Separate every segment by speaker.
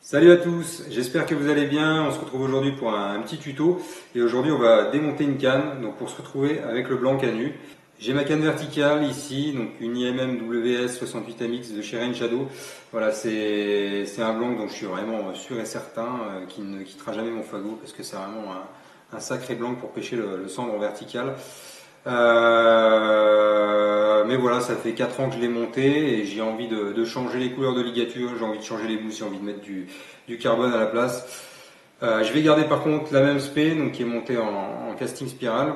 Speaker 1: Salut à tous, j'espère que vous allez bien. On se retrouve aujourd'hui pour un petit tuto et aujourd'hui on va démonter une canne donc pour se retrouver avec le blanc à nu. J'ai ma canne verticale ici, donc une IMM WS 68MX de chez Rain Shadow. Voilà, c'est un blanc dont je suis vraiment sûr et certain qui ne quittera jamais mon fagot parce que c'est vraiment un sacré blanc pour pêcher le cendre vertical. Mais voilà, ça fait 4 ans que je l'ai monté et j'ai envie de changer les couleurs de ligature, j'ai envie de changer les mousses, j'ai envie de mettre du carbone à la place. Je vais garder par contre la même spé, donc qui est montée en casting spirale.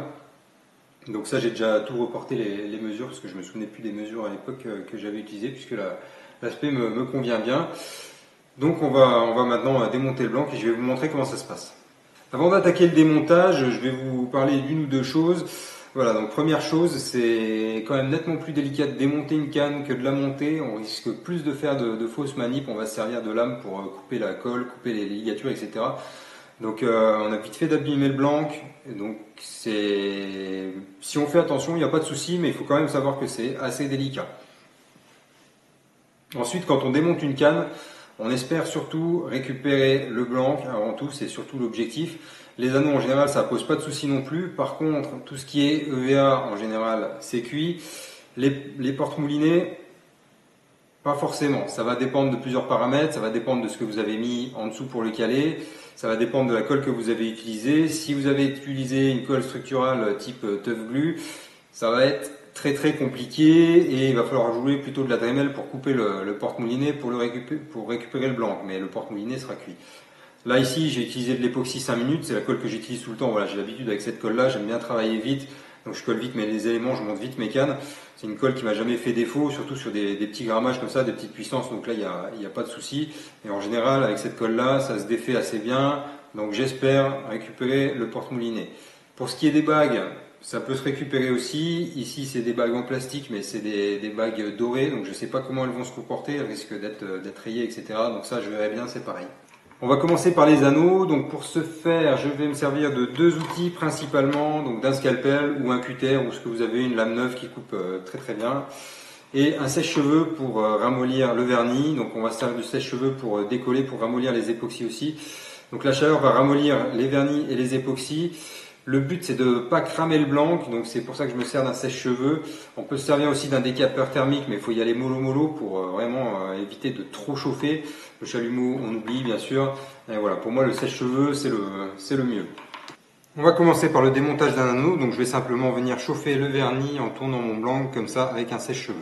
Speaker 1: Donc ça, j'ai déjà tout reporté les mesures parce que je me souvenais plus des mesures à l'époque que j'avais utilisées puisque la spé me convient bien. Donc on va maintenant démonter le blanc et je vais vous montrer comment ça se passe. Avant d'attaquer le démontage, je vais vous parler d'une ou deux choses. Voilà, donc première chose, c'est quand même nettement plus délicat de démonter une canne que de la monter. On risque plus de faire de fausses manips. On va se servir de lame pour couper la colle, couper les ligatures, etc. Donc on a vite fait d'abîmer le blanc. Donc si on fait attention, il n'y a pas de souci, mais il faut quand même savoir que c'est assez délicat. Ensuite, quand on démonte une canne, on espère surtout récupérer le blanc, avant tout, c'est surtout l'objectif. Les anneaux en général, ça pose pas de souci non plus. Par contre, tout ce qui est EVA en général, c'est cuit. Les portes moulinées, pas forcément. Ça va dépendre de plusieurs paramètres, ça va dépendre de ce que vous avez mis en dessous pour le caler, ça va dépendre de la colle que vous avez utilisée. Si vous avez utilisé une colle structurale type Tough Glue, ça va être très compliqué et il va falloir jouer plutôt de la Dremel pour couper le porte-moulinet pour récupérer le blanc, mais le porte-moulinet sera cuit. Là ici j'ai utilisé de l'époxy 5 minutes, c'est la colle que j'utilise tout le temps, voilà, j'ai l'habitude avec cette colle là, j'aime bien travailler vite, donc je colle vite les éléments, je monte vite mes cannes. C'est une colle qui m'a jamais fait défaut, surtout sur des petits grammages comme ça, des petites puissances, donc là il n'y a pas de souci. Et en général avec cette colle là, ça se défait assez bien, donc j'espère récupérer le porte-moulinet. Pour ce qui est des bagues, ça peut se récupérer aussi. Ici, c'est des bagues en plastique, mais c'est des bagues dorées, donc je ne sais pas comment elles vont se comporter, elles risquent d'être rayées, etc. Donc ça, je verrai bien, c'est pareil. On va commencer par les anneaux. Donc pour ce faire, je vais me servir de deux outils principalement, donc d'un scalpel ou un cutter ou ce que vous avez, une lame neuve qui coupe très bien, et un sèche-cheveux pour ramollir le vernis. Donc on va se servir du sèche-cheveux pour décoller, pour ramollir les époxys aussi. Donc la chaleur va ramollir les vernis et les époxys. Le but c'est de ne pas cramer le blanc, donc c'est pour ça que je me sers d'un sèche-cheveux. On peut se servir aussi d'un décapeur thermique, mais il faut y aller mollo pour vraiment éviter de trop chauffer. Le chalumeau on oublie bien sûr. Et voilà, pour moi le sèche-cheveux c'est le mieux. On va commencer par le démontage d'un anneau, donc je vais simplement venir chauffer le vernis en tournant mon blanc comme ça avec un sèche-cheveux.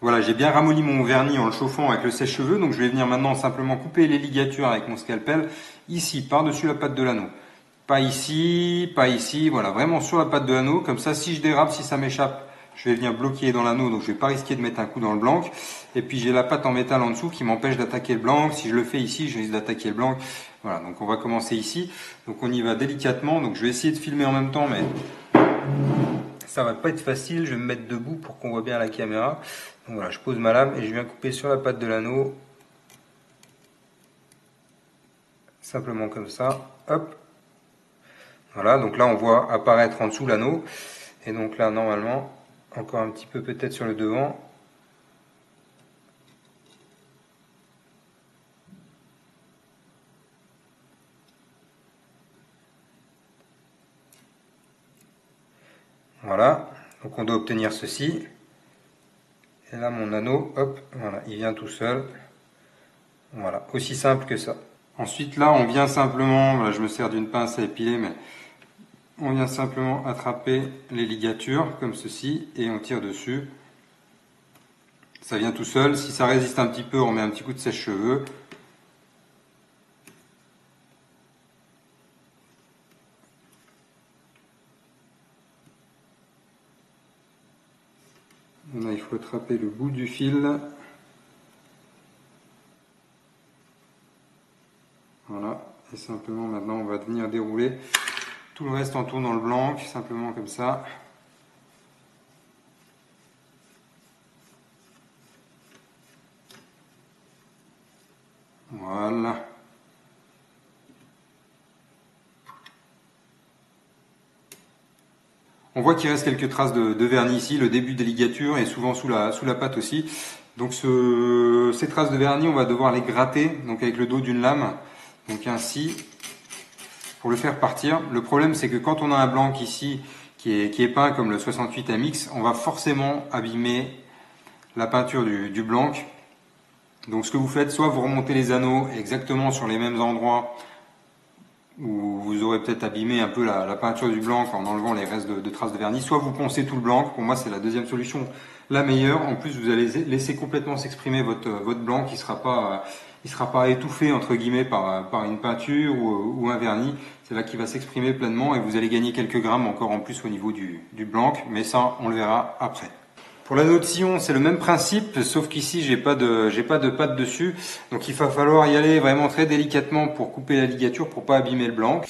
Speaker 1: Voilà, j'ai bien ramolli mon vernis en le chauffant avec le sèche-cheveux, donc je vais venir maintenant simplement couper les ligatures avec mon scalpel, ici, par-dessus la patte de l'anneau. Pas ici, voilà, vraiment sur la patte de l'anneau, comme ça, si je dérape, si ça m'échappe, je vais venir bloquer dans l'anneau, donc je vais pas risquer de mettre un coup dans le blanc. Et puis j'ai la patte en métal en dessous qui m'empêche d'attaquer le blanc. Si je le fais ici, je risque d'attaquer le blanc. Voilà, donc on va commencer ici. Donc on y va délicatement, donc je vais essayer de filmer en même temps, mais ça va pas être facile, je vais me mettre debout pour qu'on voit bien la caméra. Donc voilà, je pose ma lame et je viens couper sur la patte de l'anneau. Simplement comme ça, hop. Voilà, donc là on voit apparaître en dessous l'anneau. Et donc là normalement, encore un petit peu peut-être sur le devant. Voilà, donc on doit obtenir ceci. Et là mon anneau, hop, voilà, il vient tout seul. Voilà, aussi simple que ça. Ensuite là on vient simplement, voilà, je me sers d'une pince à épiler, mais on vient simplement attraper les ligatures comme ceci et on tire dessus. Ça vient tout seul. Si ça résiste un petit peu, on met un petit coup de sèche-cheveux. Là, il faut attraper le bout du fil. Voilà. Et simplement maintenant, on va venir dérouler tout le reste en tournant le blanc, simplement comme ça. Voilà. On voit qu'il reste quelques traces de vernis ici, le début des ligatures et souvent sous la pâte aussi. Donc ces traces de vernis, on va devoir les gratter donc avec le dos d'une lame, donc ainsi, pour le faire partir. Le problème, c'est que quand on a un blanc ici qui est peint comme le 68 MX, on va forcément abîmer la peinture du blanc. Donc ce que vous faites, soit vous remontez les anneaux exactement sur les mêmes endroits où vous aurez peut-être abîmé un peu la peinture du blanc en enlevant les restes de traces de vernis, soit vous poncez tout le blanc. Pour moi, c'est la deuxième solution, la meilleure. En plus, vous allez laisser complètement s'exprimer votre blanc qui sera pas étouffé entre guillemets par une peinture ou un vernis. C'est là qu'il va s'exprimer pleinement et vous allez gagner quelques grammes encore en plus au niveau du blanc, mais ça, on le verra après. Pour l'anneau de sillon, c'est le même principe, sauf qu'ici, j'ai pas de pâte dessus. Donc il va falloir y aller vraiment très délicatement pour couper la ligature, pour pas abîmer le blanc.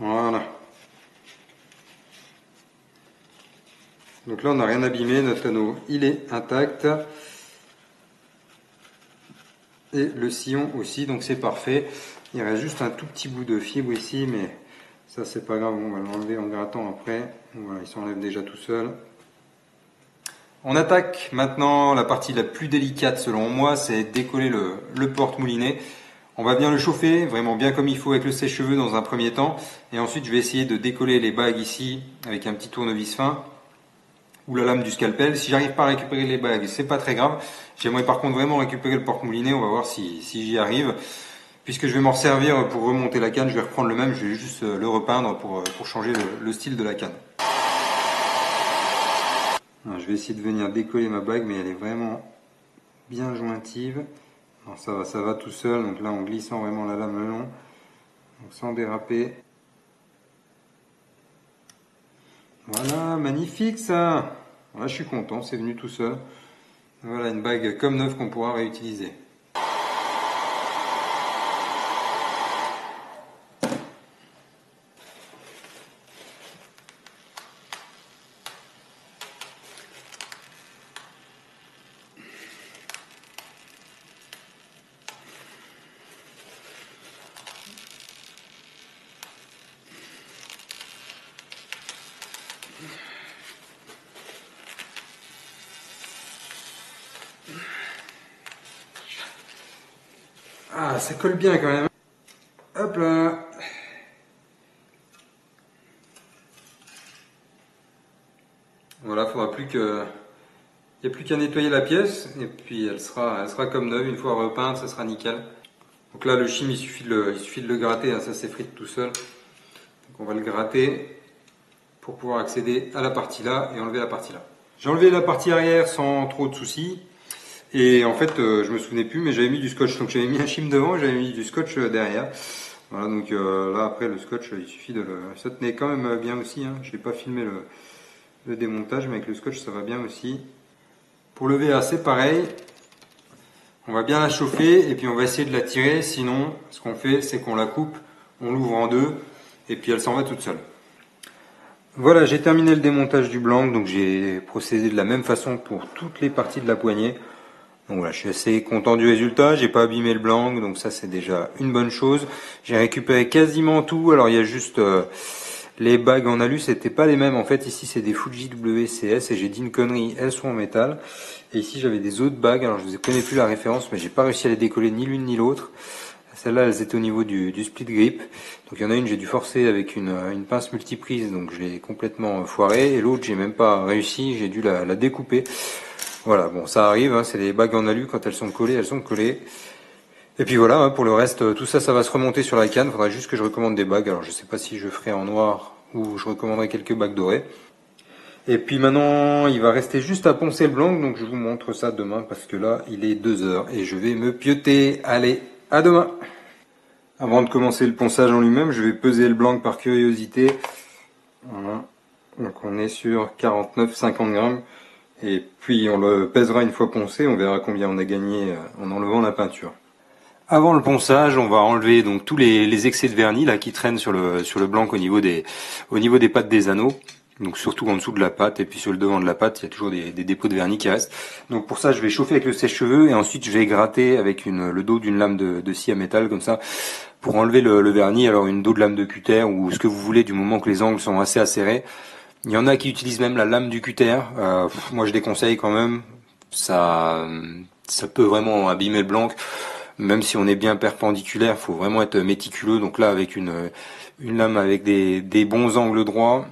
Speaker 1: Voilà. Donc là, on n'a rien abîmé, notre anneau, il est intact. Et le sillon aussi, donc c'est parfait. Il reste juste un tout petit bout de fibre ici, mais ça c'est pas grave, on va l'enlever en grattant après. Voilà, il s'enlève déjà tout seul. On attaque maintenant la partie la plus délicate selon moi, c'est décoller le porte-moulinet. On va bien le chauffer, vraiment bien comme il faut avec le sèche-cheveux dans un premier temps. Et ensuite je vais essayer de décoller les bagues ici avec un petit tournevis fin ou la lame du scalpel. Si j'arrive pas à récupérer les bagues, c'est pas très grave. J'aimerais par contre vraiment récupérer le porte-moulinet, on va voir si j'y arrive. Puisque je vais m'en servir pour remonter la canne, je vais reprendre le même, je vais juste le repeindre pour changer le style de la canne. Alors, je vais essayer de venir décoller ma bague, mais elle est vraiment bien jointive. Alors, ça va tout seul, donc là en glissant vraiment la lame le long, donc sans déraper. Voilà, magnifique ça. Là, je suis content, c'est venu tout seul. Voilà une bague comme neuve qu'on pourra réutiliser. Ah, ça colle bien quand même. Hop là. Voilà, faudra plus que... Il n'y a plus qu'à nettoyer la pièce et puis elle sera comme neuve. Une fois repeinte, ça sera nickel. Donc là, le chim, il suffit de le gratter, hein, ça s'effrite tout seul. Donc on va le gratter pour pouvoir accéder à la partie là et enlever la partie là. J'ai enlevé la partie arrière sans trop de soucis. Et en fait, je me souvenais plus, mais j'avais mis du scotch. Donc j'avais mis un chim devant et j'avais mis du scotch derrière. Voilà, donc là après le scotch, il suffit de le... Ça tenait quand même bien aussi, hein. Je n'ai pas filmé le démontage, mais avec le scotch ça va bien aussi. Pour le VA c'est pareil. On va bien la chauffer et puis on va essayer de la tirer. Sinon, ce qu'on fait, c'est qu'on la coupe, on l'ouvre en deux et puis elle s'en va toute seule. Voilà, j'ai terminé le démontage du blanc, donc j'ai procédé de la même façon pour toutes les parties de la poignée. Donc voilà, je suis assez content du résultat, j'ai pas abîmé le blanc, donc ça c'est déjà une bonne chose. J'ai récupéré quasiment tout, alors il y a juste les bagues en alu, c'était pas les mêmes en fait, ici c'est des Fuji WCS et j'ai dit une connerie, elles sont en métal. Et ici j'avais des autres bagues, alors je ne connais plus la référence, mais j'ai pas réussi à les décoller ni l'une ni l'autre. Celles-là elles étaient au niveau du split grip, donc il y en a une j'ai dû forcer avec une pince multiprise, donc je l'ai complètement foiré, et l'autre j'ai même pas réussi, j'ai dû la découper. Voilà, bon ça arrive, hein, c'est les bagues en alu, quand elles sont collées, elles sont collées. Et puis voilà, hein, pour le reste, tout ça, ça va se remonter sur la canne. Il faudra juste que je recommande des bagues. Alors je sais pas si je ferai en noir ou je recommanderai quelques bagues dorées. Et puis maintenant, il va rester juste à poncer le blanc, donc je vous montre ça demain parce que là, il est 2 heures et je vais me pioter. Allez, à demain! Avant de commencer le ponçage en lui-même, je vais peser le blanc par curiosité. Voilà. Donc on est sur 49-50 grammes. Et puis on le pèsera une fois poncé, on verra combien on a gagné en enlevant la peinture. Avant le ponçage, on va enlever donc tous les excès de vernis là qui traînent sur le blanc au niveau des pattes des anneaux. Donc surtout en dessous de la pâte et puis sur le devant de la pâte, il y a toujours des dépôts de vernis qui restent. Donc pour ça, je vais chauffer avec le sèche-cheveux et ensuite je vais gratter avec le dos d'une lame de scie à métal comme ça pour enlever le vernis. Alors une dos de lame de cutter ou ce que vous voulez du moment que les angles sont assez acérés. Il y en a qui utilisent même la lame du cutter. Moi je déconseille quand même. Ça peut vraiment abîmer le blanc. Même si on est bien perpendiculaire, faut vraiment être méticuleux. Donc là avec une lame avec des bons angles droits,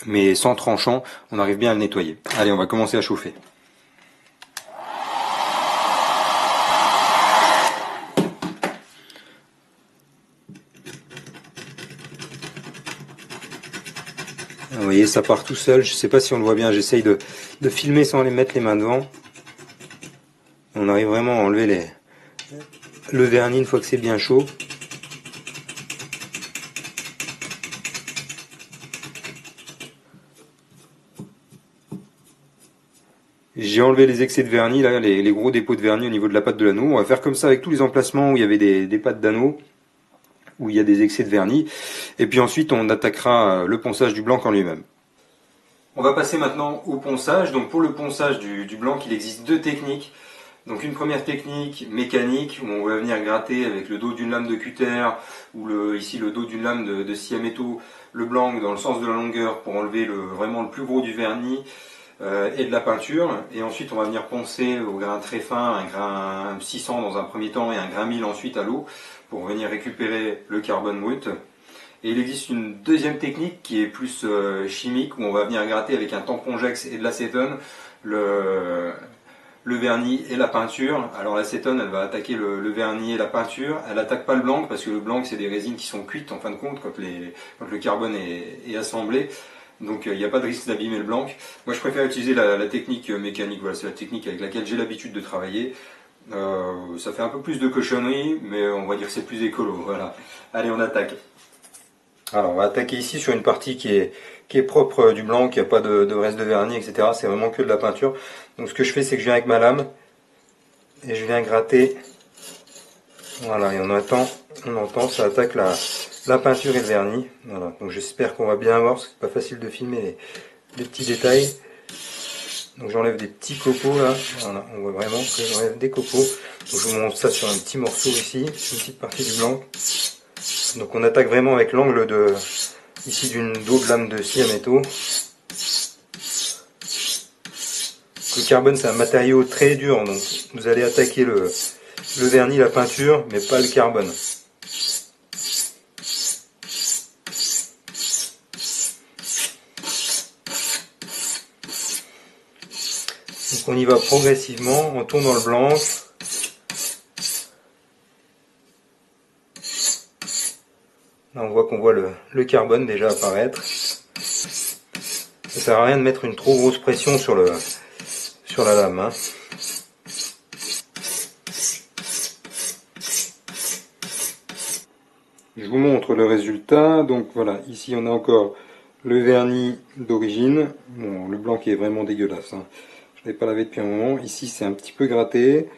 Speaker 1: mais sans tranchant, on arrive bien à le nettoyer. Allez, on va commencer à chauffer. Vous voyez, ça part tout seul. Je sais pas si on le voit bien. J'essaye de filmer sans mettre les mains devant. On arrive vraiment à enlever le vernis une fois que c'est bien chaud. J'ai enlevé les excès de vernis, là, les gros dépôts de vernis au niveau de la pâte de l'anneau. On va faire comme ça avec tous les emplacements où il y avait des pâtes d'anneau, où il y a des excès de vernis. Et puis ensuite, on attaquera le ponçage du blanc en lui-même. On va passer maintenant au ponçage. Donc pour le ponçage du blanc, il existe deux techniques. Donc une première technique mécanique où on va venir gratter avec le dos d'une lame de cutter ou ici le dos d'une lame de scie à métaux le blanc dans le sens de la longueur pour enlever vraiment le plus gros du vernis et de la peinture. Et ensuite on va venir poncer au grain très fin, un grain 600 dans un premier temps et un grain 1000 ensuite à l'eau pour venir récupérer le carbone brut. Et il existe une deuxième technique qui est plus chimique où on va venir gratter avec un tampon-jex et de l'acétone le vernis et la peinture. Alors l'acétone elle va attaquer le vernis et la peinture, elle attaque pas le blanc parce que le blanc c'est des résines qui sont cuites en fin de compte quand le carbone est assemblé. Donc il n'y a pas de risque d'abîmer le blanc. Moi je préfère utiliser la technique mécanique, voilà, c'est la technique avec laquelle j'ai l'habitude de travailler. Ça fait un peu plus de cochonnerie, mais on va dire que c'est plus écolo. Voilà. Allez, on attaque. Alors on va attaquer ici sur une partie qui est propre du blanc, qui n'a pas de reste de vernis, etc. C'est vraiment que de la peinture. Donc ce que je fais, c'est que je viens avec ma lame et je viens gratter. Voilà, et on entend, ça attaque la peinture et le vernis. Voilà, donc j'espère qu'on va bien voir, parce que c'est pas facile de filmer les petits détails. Donc j'enlève des petits copeaux là, voilà, on voit vraiment que j'enlève des copeaux. Donc je vous montre ça sur un petit morceau ici, une petite partie du blanc. Donc on attaque vraiment avec l'angle ici d'une dos de lame de scie à métaux. Le carbone c'est un matériau très dur, donc vous allez attaquer le vernis, la peinture, mais pas le carbone. Donc on y va progressivement, on tourne dans le blanc. Là on voit qu'on voit le carbone déjà apparaître. Ça sert à rien de mettre une trop grosse pression sur la lame. Hein. Je vous montre le résultat. Donc voilà, ici on a encore le vernis d'origine. Bon, le blanc qui est vraiment dégueulasse. Hein. Je ne l'ai pas lavé depuis un moment. Ici c'est un petit peu gratté.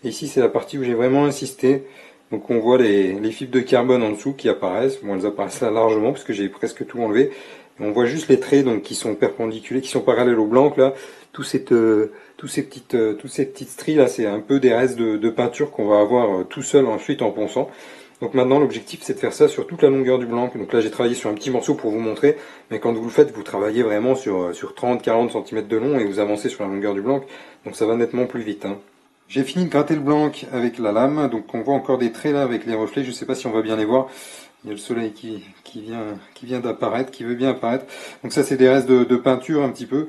Speaker 1: Et ici c'est la partie où j'ai vraiment insisté. Donc on voit les fibres de carbone en dessous qui apparaissent. Bon, elles apparaissent là largement parce que j'ai presque tout enlevé. Et on voit juste les traits donc qui sont perpendiculaires, qui sont parallèles au blanc là. Tous ces petites stries là, c'est un peu des restes de peinture qu'on va avoir tout seul ensuite en ponçant. Donc maintenant l'objectif c'est de faire ça sur toute la longueur du blanc. Donc là j'ai travaillé sur un petit morceau pour vous montrer, mais quand vous le faites, vous travaillez vraiment sur 30-40 cm de long et vous avancez sur la longueur du blanc, donc ça va nettement plus vite. Hein. J'ai fini de gratter le blanc avec la lame, donc on voit encore des traits là avec les reflets, je ne sais pas si on va bien les voir. Il y a le soleil qui vient d'apparaître, qui veut bien apparaître. Donc ça c'est des restes de peinture un petit peu,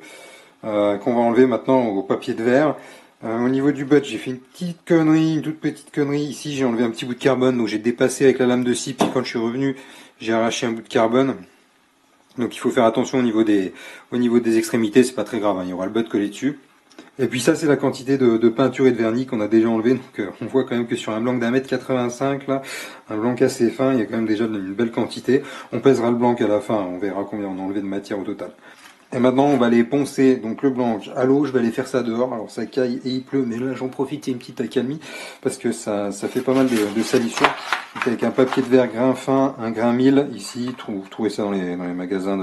Speaker 1: qu'on va enlever maintenant au papier de verre. Au niveau du butt, j'ai fait une petite connerie, une toute petite connerie. Ici, j'ai enlevé un petit bout de carbone, donc j'ai dépassé avec la lame de scie, puis quand je suis revenu, j'ai arraché un bout de carbone. Donc il faut faire attention au niveau des extrémités, c'est pas très grave, hein, il y aura le butt collé dessus. Et puis ça, c'est la quantité de peinture et de vernis qu'on a déjà enlevé. Donc on voit quand même que sur un blanc d'1,85 m, là, un blanc assez fin, il y a quand même déjà une belle quantité. On pèsera le blanc à la fin, on verra combien on a enlevé de matière au total. Et maintenant, on va les poncer, donc le blanc à l'eau, je vais aller faire ça dehors. Alors ça caille et il pleut, mais là j'en profite, il y a une petite accalmie, parce que ça fait pas mal de salissure. Donc avec un papier de verre grain fin, un grain 1000, ici, vous trouvez ça dans les magasins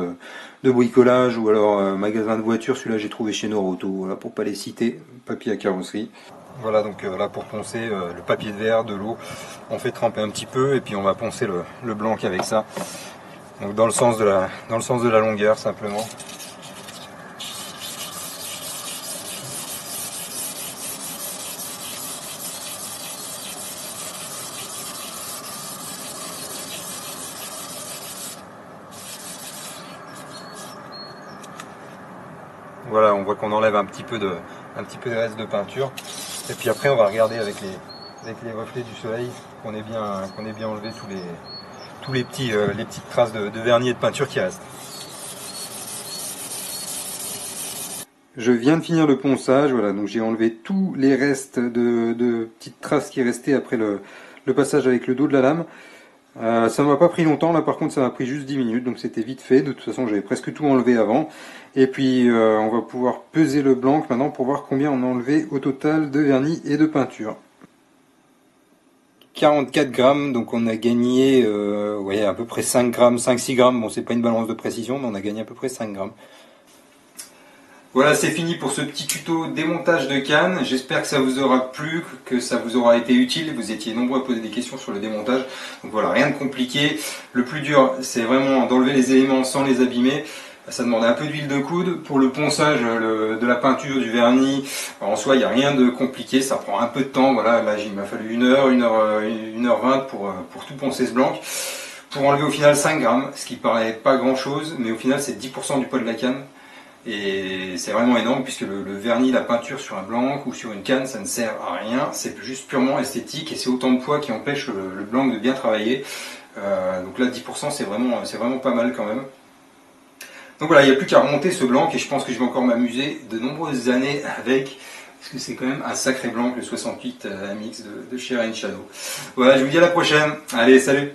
Speaker 1: de bricolage, ou alors magasins de voitures, celui-là j'ai trouvé chez Noroto, voilà, pour pas les citer, papier à carrosserie. Voilà, donc là pour poncer le papier de verre, de l'eau, on fait tremper un petit peu, et puis on va poncer le blanc avec ça. Donc dans le sens de la longueur, simplement. Voilà, on voit qu'on enlève un petit peu de reste de peinture. Et puis après, on va regarder avec les reflets du soleil qu'on ait bien enlevé tous les petites traces de vernis et de peinture qui restent. Je viens de finir le ponçage, voilà, donc j'ai enlevé tous les restes de petites traces qui restaient après le passage avec le dos de la lame. Ça ne m'a pas pris longtemps, là par contre ça m'a pris juste 10 minutes, donc c'était vite fait. De toute façon j'avais presque tout enlevé avant. Et puis on va pouvoir peser le blanc maintenant pour voir combien on a enlevé au total de vernis et de peinture. 44 grammes, donc on a gagné à peu près 5 grammes, 5-6 grammes. Bon, c'est pas une balance de précision, mais on a gagné à peu près 5 grammes. Voilà, c'est fini pour ce petit tuto démontage de canne. J'espère que ça vous aura plu, que ça vous aura été utile. Vous étiez nombreux à poser des questions sur le démontage. Donc voilà, rien de compliqué. Le plus dur, c'est vraiment d'enlever les éléments sans les abîmer. Ça demande un peu d'huile de coude. Pour le ponçage de la peinture, du vernis, en soi, il n'y a rien de compliqué. Ça prend un peu de temps. Voilà, là, il m'a fallu 1h20 pour tout poncer ce blanc. Pour enlever au final 5 grammes, ce qui paraît pas grand chose, mais au final, c'est 10% du poids de la canne. Et c'est vraiment énorme puisque le vernis, la peinture sur un blanc ou sur une canne, ça ne sert à rien. C'est juste purement esthétique et c'est autant de poids qui empêche le blanc de bien travailler. Donc là, 10%, c'est vraiment pas mal quand même. Donc voilà, il n'y a plus qu'à remonter ce blanc et je pense que je vais encore m'amuser de nombreuses années avec, parce que c'est quand même un sacré blanc, le 68 AMX de chez Rain Shadow. Voilà, je vous dis à la prochaine. Allez, salut!